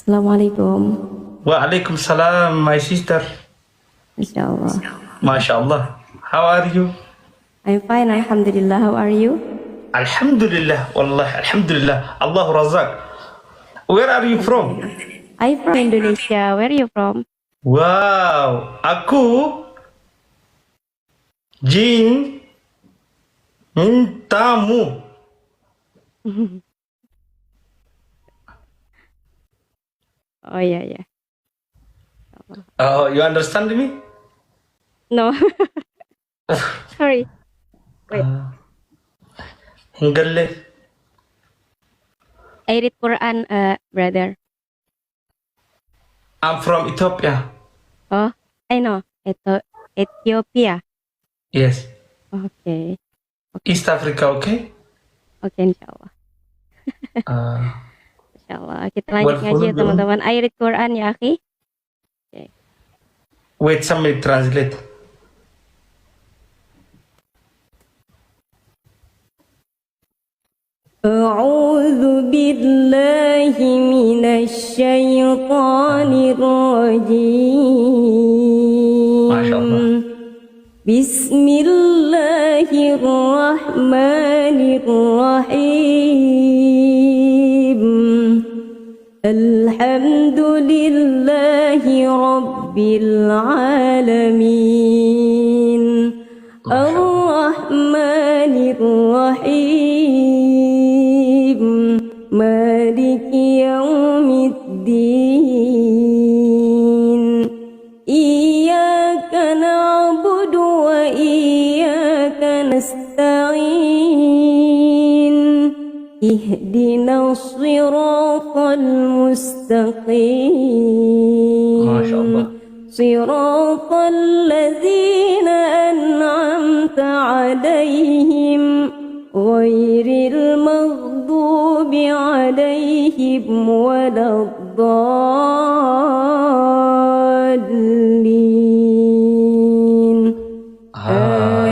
Assalamualaikum. Waalaikumsalam, my sister. Insyaallah. MashaAllah. How are you? I'm fine, alhamdulillah. How are you? Alhamdulillah, wallah, alhamdulillah. Allahu Razak. Where are you from? I'm from Indonesia. Where are you from? Wow, aku Jin mintamu. Oh iya ya. Oh, you understand me? No. Sorry. Wait. Enggak. I read Quran, brother. I'm from Ethiopia. Oh, I know. Ethiopia. Yes. Okay. East Africa, okay? Oke, insyaallah. Insyaallah. Kita lanjut ngaji ya, Well, teman-teman. I read Quran ya, akhi. wait, somebody translate. أعوذ بالله من الشيطان الرجيم. ما شاء الله. بسم الله الرحمن الرحيم. الحمد لله رب العالمين. الرحمن الرحيم. مالك يوم الدين. إياك نعبد وإياك نستعين. اهدنا الصراط المستقيم. ما شاء الله. صراط الذين أنعمت عليهم غير المغضوب عليهم ولا الضالين.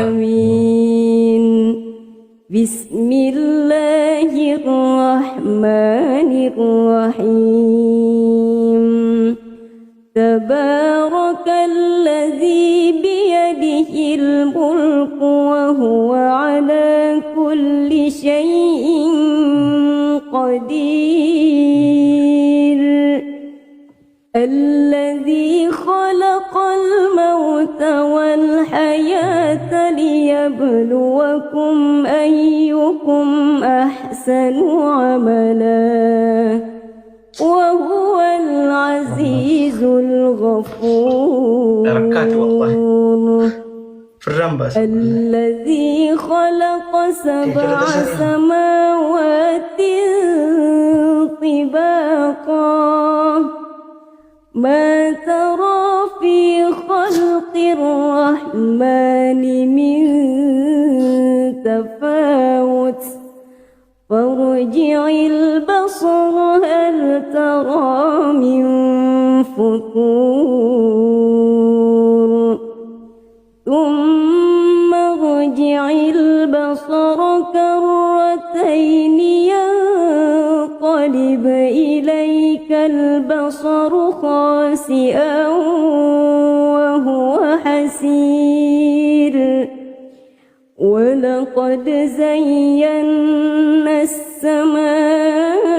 آمين. بسم الله الرحمن الرحيم. تبارك الذي بيده الملك وهو على كل شيء قدير. الذي خلق الموت والحياة ليبلوكم أيكم أحسن عملا وهو العزيز الغفور. الذي خلق سبع سماوات طباقا ما ترى في خلق الرحمن من تفاوت فارجع البصر هل ترى من فطور ثم ارجع البصر كرتين ينقلب إليك البصر خاسئا وهو حسير. ولقد زينا السماء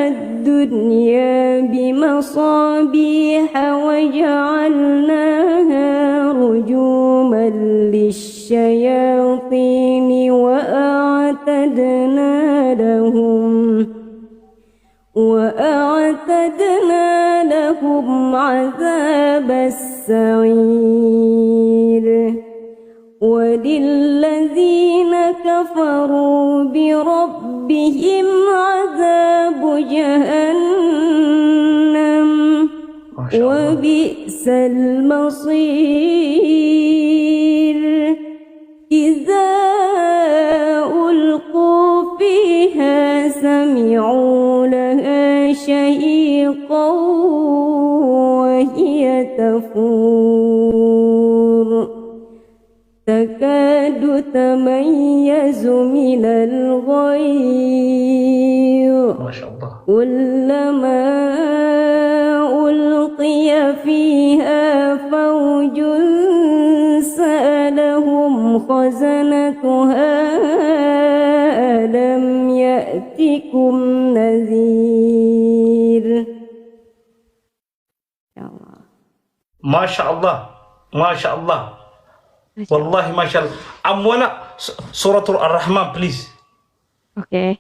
الدنيا بمصابيح وجعلناها رجوما للشياطين وأعتدنا لهم عذاب السعير. وللذين كفروا بربهم عذاب جهنم وبئس المصير. إذا ألقوا فيها سمعوا لها شهيقا وهي تفور تكاد تميز من الغيظ. ما شاء الله. كلما خزنتها ألم يأتكم نذير. Ya Allah. Masya Allah, Masya Allah. Wallahi Masya Allah. Amwana suratul Ar-Rahman, please. Oke.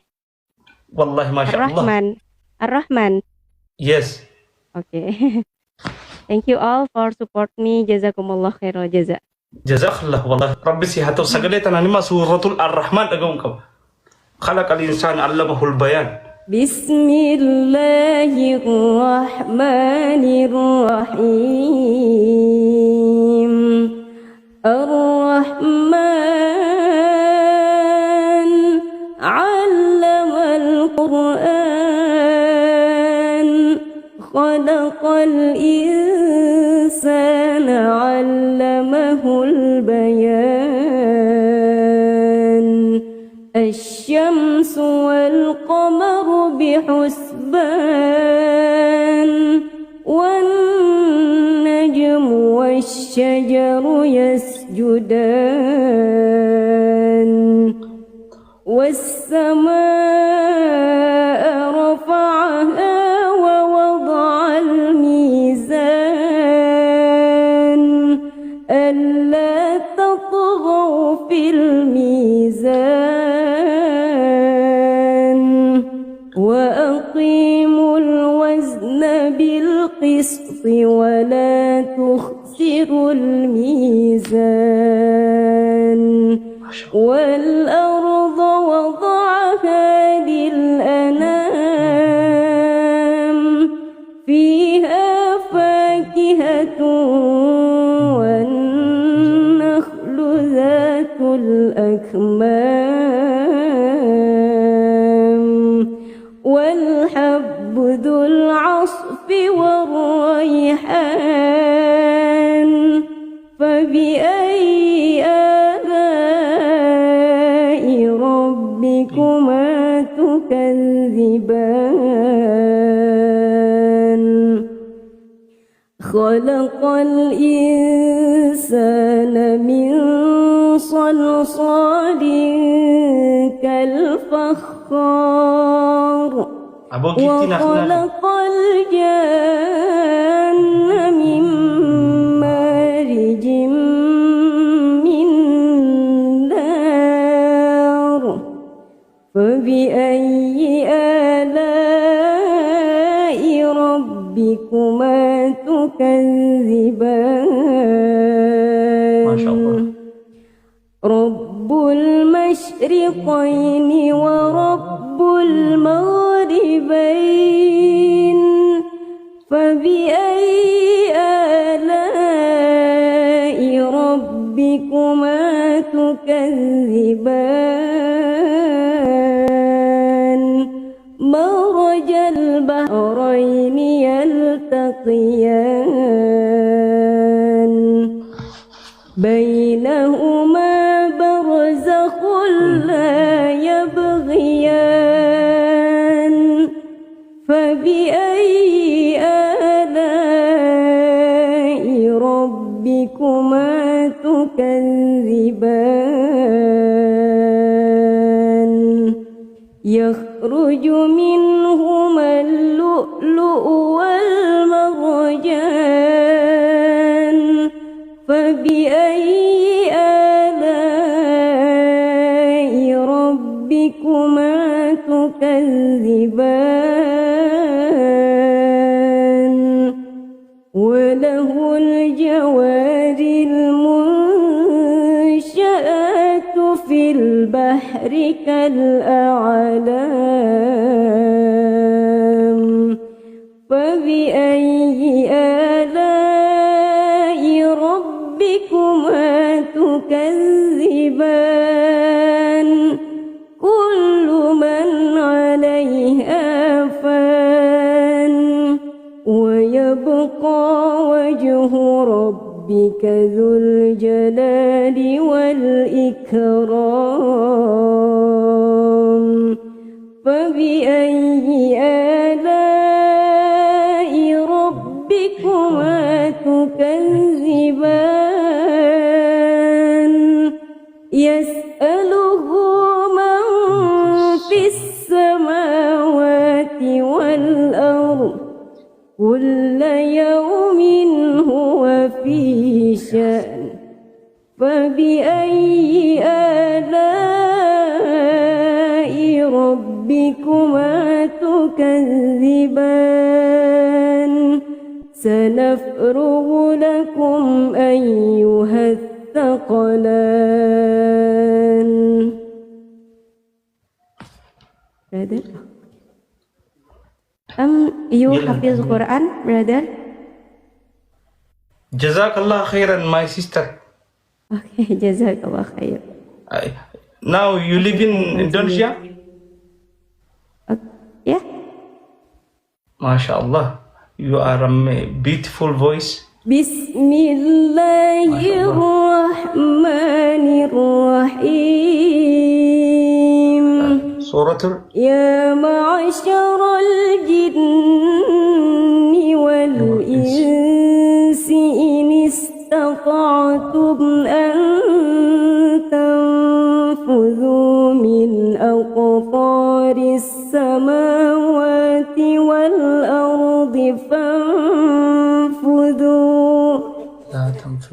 Wallahi Masya Allah. Ar-Rahman. Yes. Oke. Thank you all for support me. Jazakumullah khairal jaza. Jazakallah wallahi. Rabbi sihatu sagaleta nani ma suratul Ar-Rahman agam ka. Khalaqal insana 'allamahul bayan. Bismillahirrahmanirrahim. Ar-Rahman 'allamal Qur'an, khalaqal insana 'allamahul bayan. الشمس والقمر بحسبان والنجم والشجر يسجدان والسماء رفعها ووضع الميزان ألا تطغوا في الميزان وأقيموا الوزن بالقسط ولا تخسروا الميزان والأرض وضعها للأنام فيها فاكهة والنخل ذات الأكمام والحب ذو العصف والريحان فبأي آلاء ربكما تكذبان خلق الإنسان من صلصال كالفخار وخلق الجن من مارج من نار فبأي آلاء ربكما تكذبان ما شاء الله. رب المشرقين ورب المغربين فبأي آلاء ربكما تكذبان مرج البحرين يلتقيان بينهما برزخ لا يبغيان فبأي آلاء ربكما تكذبان يخرج منهما اللؤلؤ والمرجان فبأي آلاء ربكما تكذبان وله الجوار المنشآت في البحر كالأعلام فبأي آلاء ربكما تكذبان كل من عليها فان ويبقى وجه ربك ذو الجلال والإكرام فبأي آلاء ربكما تكذبان كل يوم هو في شأن فبأي آلاء ربكما تكذبان سنفرغ لكم أيها الثقلان. Brother, you hafiz Quran, brother? Jazakallah khairan, my sister. Okay, jazakallah khair. Now you live in Indonesia? Yeah. MashaAllah. You are a beautiful voice. Bismillahirrahmanirrahim. Suratul Ya ma'asyaral jinni wal insi in istata'tum an tanfudhu min aqtaris samawati wal ardi fanfudhu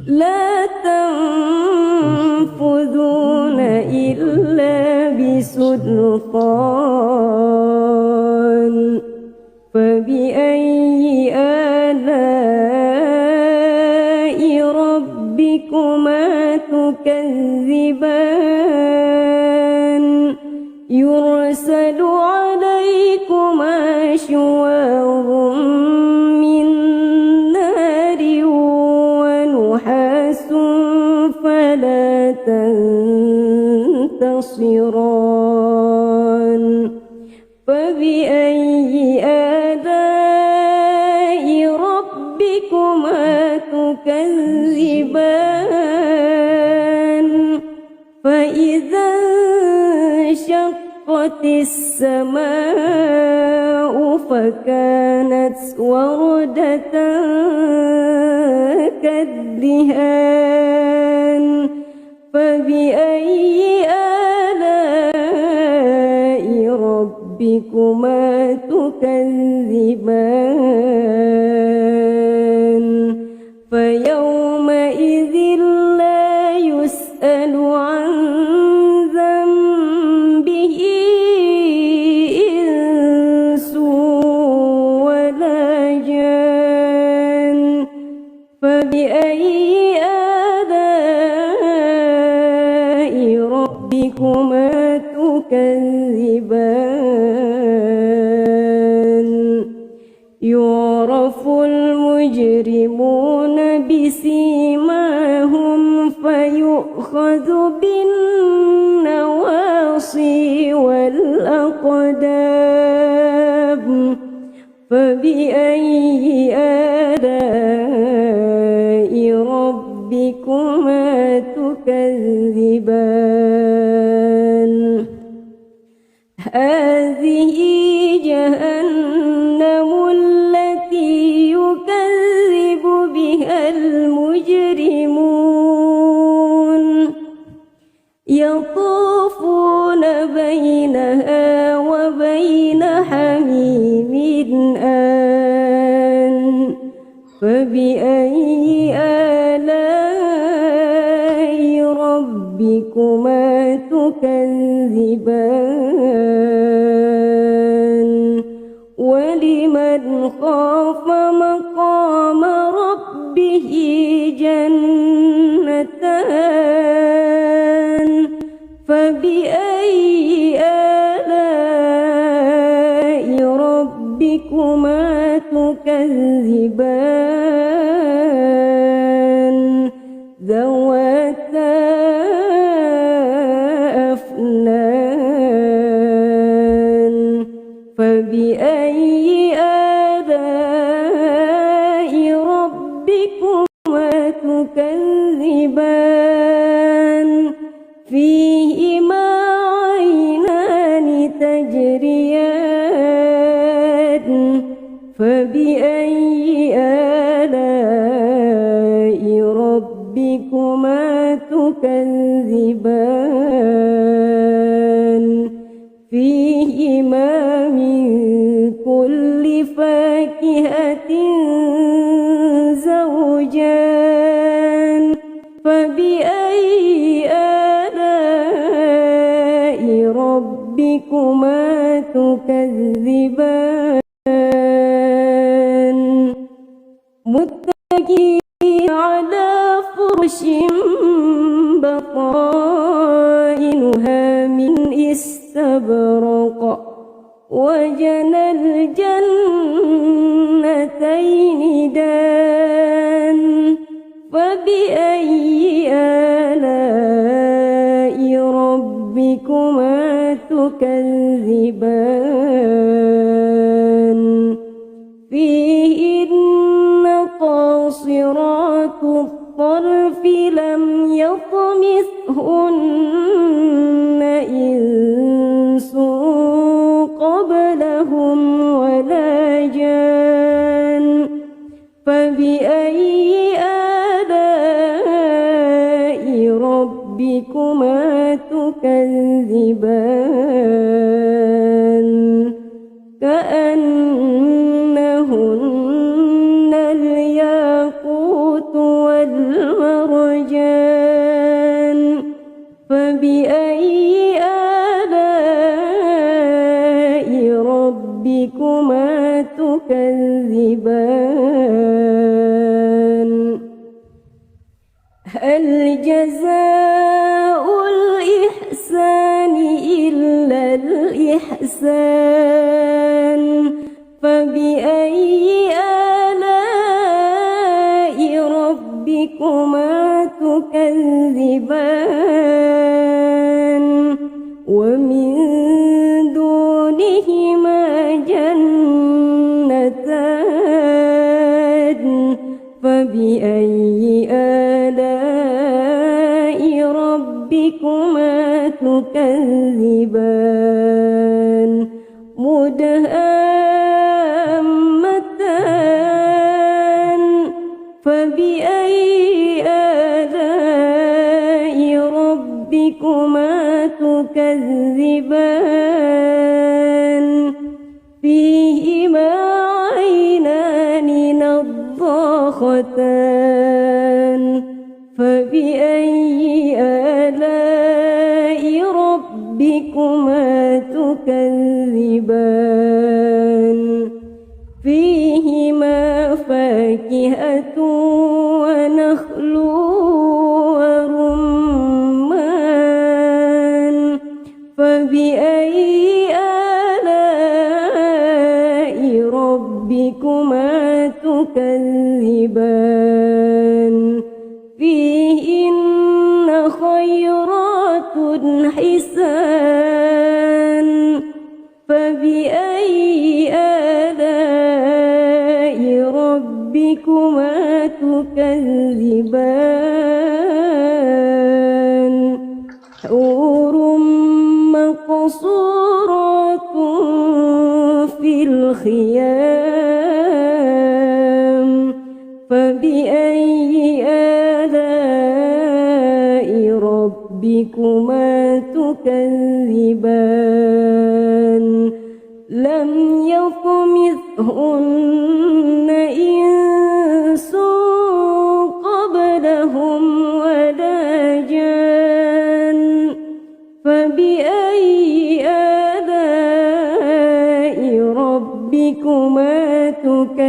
la tanfuduna illa bisultan fabi'ayyi ala'i rabbikuma tukazziban yursalu alaykuma syuwarun min nari wa nuhasun fala tantasiran fabi'ayyi ala'i rabbikuma tukazziban فإذا انشقت السماء فكانت وردة كالدهان فبأي آلاء ربكما تكذبان فيومئذ لا يسأل عن ذنبه إنس ولا جان فبأي آلاء ربكما تكذبان يعرف المجرمون بسيماهم فيؤخذ بالنواصي والأقدام فبأي آلاء ربكما تكذبان هذه جهنم التي يكذب بها المجرمون يطوفون بينها وبين حميم آن فبأي آلاء ربكما تكذبان ولمن خاف مقام ربه جنتان فبأي آلاء ربكما تكذبان ذواتا أفنان فبأي آلاء ربكما تكذبان فيهما عينان تجريان فبأي آلاء ربكما تكذبان فيهما من كل فاكهة فاكهة زوجان فبأي آلاء ربكما تكذبان متكئين على فرش بطائنها من استبرق وجنى الجنتين دان فبأي آلاء ربكما تكذبان فيهن قاصرات الطرف لم يطمثهن إنس قبلهم ولا جان فبأي آلاء ربكما تكذبان كأنهن الياقوت والمرجان فبأي آلاء ربكما تكذبان هل جزاء الإحسان إلا الإحسان فبأي آلاء ربكما تكذبان ومن دونهما جنتان فبأي آلاء ربكما تكذبان مدهامتان فبأي آلاء ربكما تكذبان فيهما عينان نضاختان فبأي آلاء ربكما تكذبان فيهما فاكهة ونخل ورمان فبأي آلاء ربكما تكذبان فيهن خيرات حسان فبأي آلاء ربكما تكذبان حور مقصورات في الخيام فبأي آلاء ربكما تكذبان لم يطمثهن إنس قبلهم ولا جان فبأي آلاء ربكما تكذبان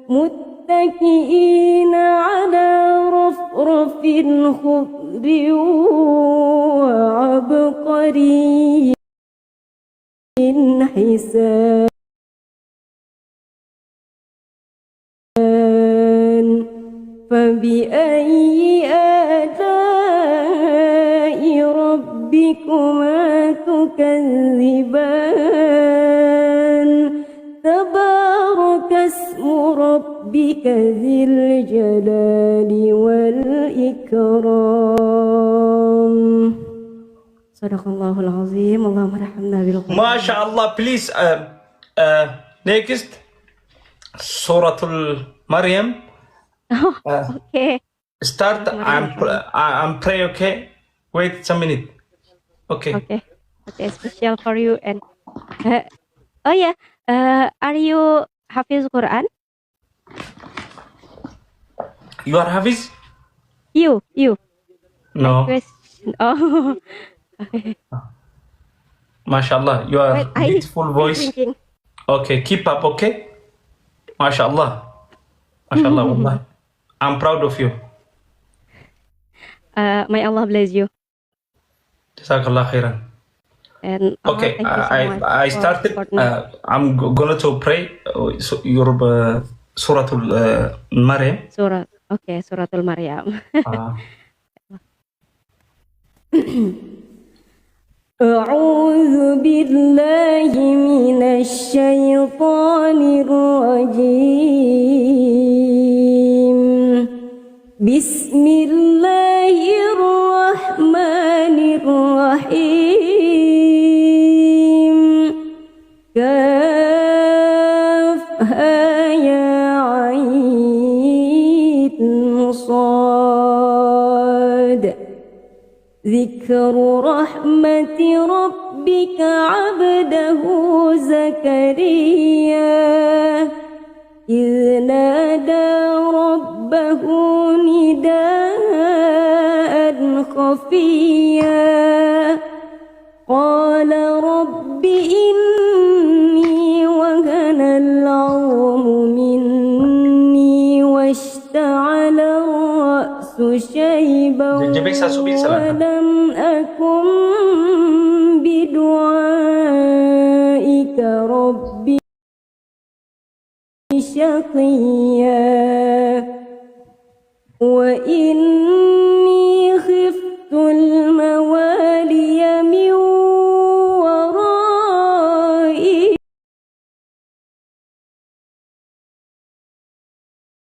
متكئين على رفرف خضر وعبقري حسان فبأي آلاء ربكما تكذبان تبارك اسم ربك ذي الجلال والإكرام صدق الله العظيم اللهم ارحمنا بالقرآن ما شاء الله. Please next Surah Maryam. Okay. Start. I'm pray. Okay. Wait some minute. Okay. Okay. Okay, special for you and Oh ya, are you Hafiz Quran? You are Hafiz? You. My No. question. Oh, MashaAllah, you wait, are I beautiful still voice. thinking. Okay, keep up, okay? MashaAllah. MashaAllah, wallah. I'm proud of you. May Allah bless you. Jazakallah khairan. And Okay, thank you so much I for started. support me. I'm gonna to pray your Suratul Maryam. Suratul Maryam. أعوذ بالله من الشيطان الرجيم. بسم الله الرحمن الرحيم. كافها يا عين صاد. ذكر رحمة ربك عبده زكريا إذ نادى ربه نداء خفيا قال رب إني وهن العظم مني واشتعل الرأس شيبا ولم أكن بدعائك ربي شقيا وإن